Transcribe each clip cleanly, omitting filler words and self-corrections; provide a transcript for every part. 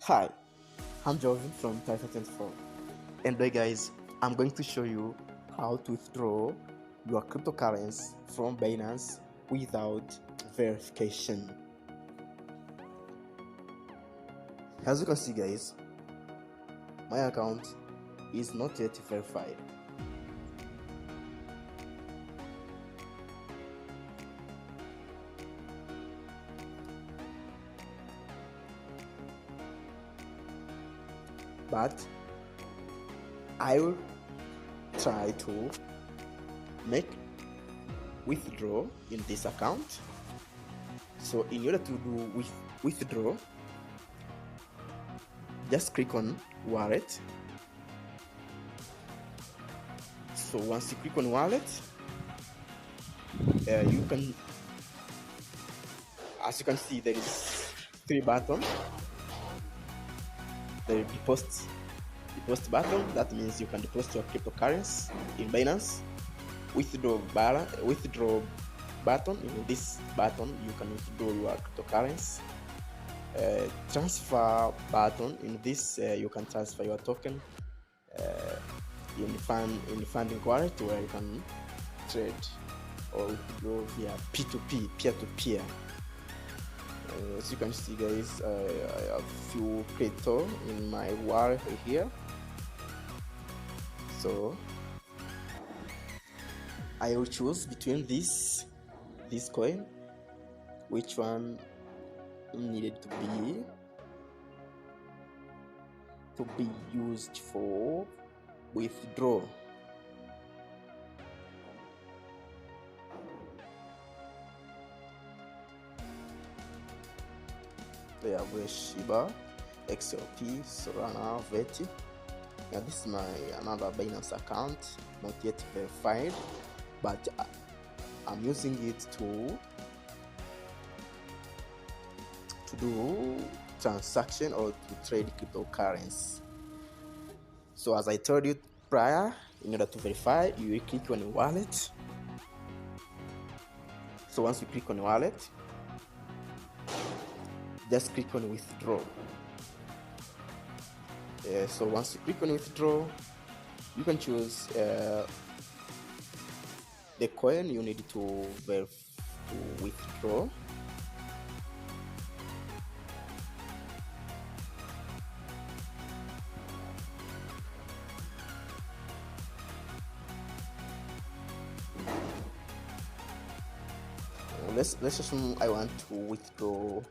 Hi, I'm Jovin from Typha24, and today guys, I'm going to show you how to withdraw your cryptocurrency from Binance without verification. As you can see guys, my account is not yet verified. But I will try to make withdraw in this account. So in order to do withdraw, just click on wallet. So once you click on wallet, you can, as you can see, there is 3 buttons. The deposit button, that means you can deposit your cryptocurrency in Binance. Withdraw button, in this button you can withdraw your cryptocurrency. Transfer button, in this you can transfer your token in the funding wallet, where you can trade or withdraw via P2P, peer-to-peer. As you can see guys, I have few crypto in my wallet here, so I will choose between this coin, which one needed to be used for withdrawal. They have Shiba, XLP, Solana, Veti. Now this is my another Binance account, not yet verified, but I'm using it to do transaction or to trade cryptocurrency. So as I told you prior, in order to verify, you will click on wallet. So once you click on wallet, just click on withdraw. So once you click on withdraw, you can choose the coin you need to withdraw. Let's assume I want to withdraw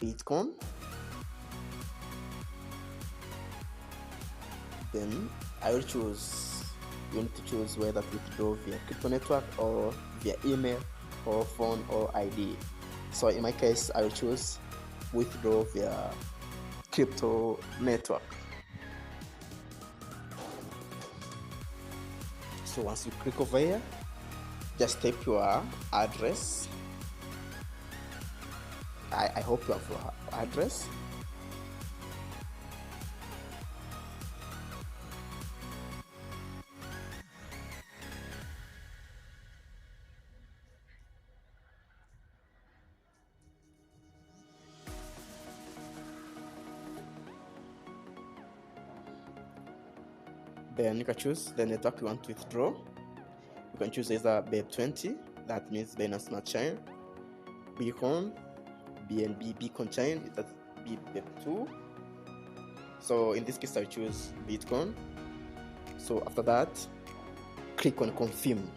Bitcoin. Then I will choose, you need to choose whether to withdraw via crypto network or via email or phone or ID. So in my case, I will choose withdraw via crypto network. So once you click over here, just type your address. I hope you have your address. Then you can choose the network you want to withdraw. You can choose either BEP20, that means Binance Smart Chain, Bitcoin, BNB Bitcoin Chain, that's BEP2. So in this case, I choose Bitcoin. So after that, click on confirm.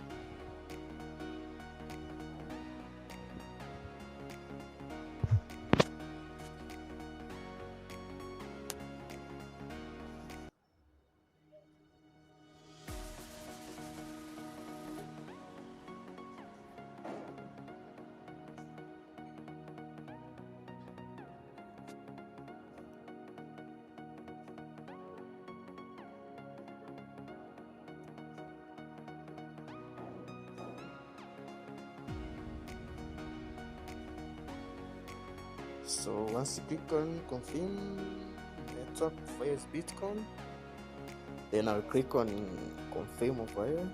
So once you click on confirm network via Bitcoin, then I'll click on confirm over here.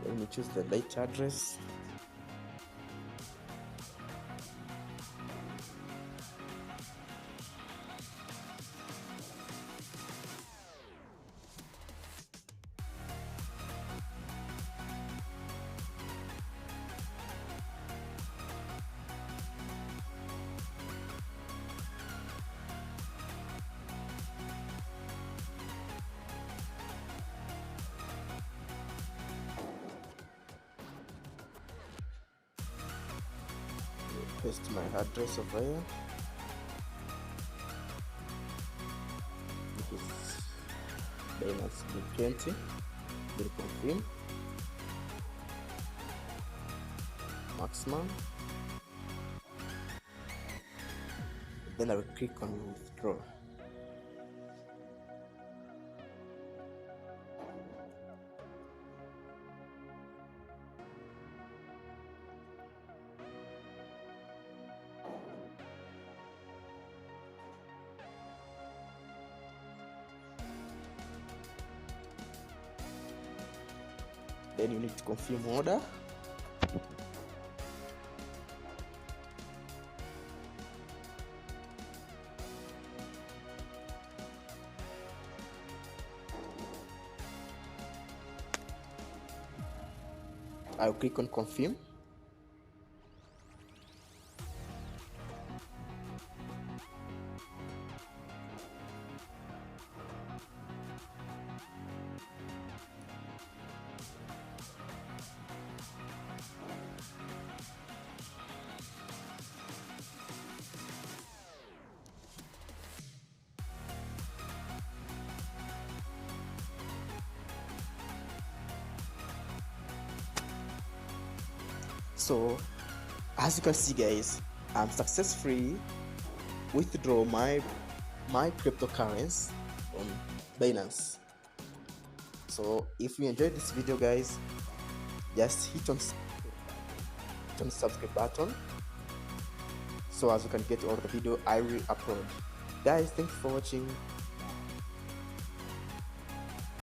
Then you choose the data address. Paste my address over here. This is Binance B20. Will confirm. Maximum. Then I will click on withdraw. Then you need to confirm order. I'll click on confirm. So as you can see guys, I'm successfully withdraw my cryptocurrency on Binance. So if you enjoyed this video guys, just hit on subscribe button so as you can get all the video I will upload. Guys, thanks for watching.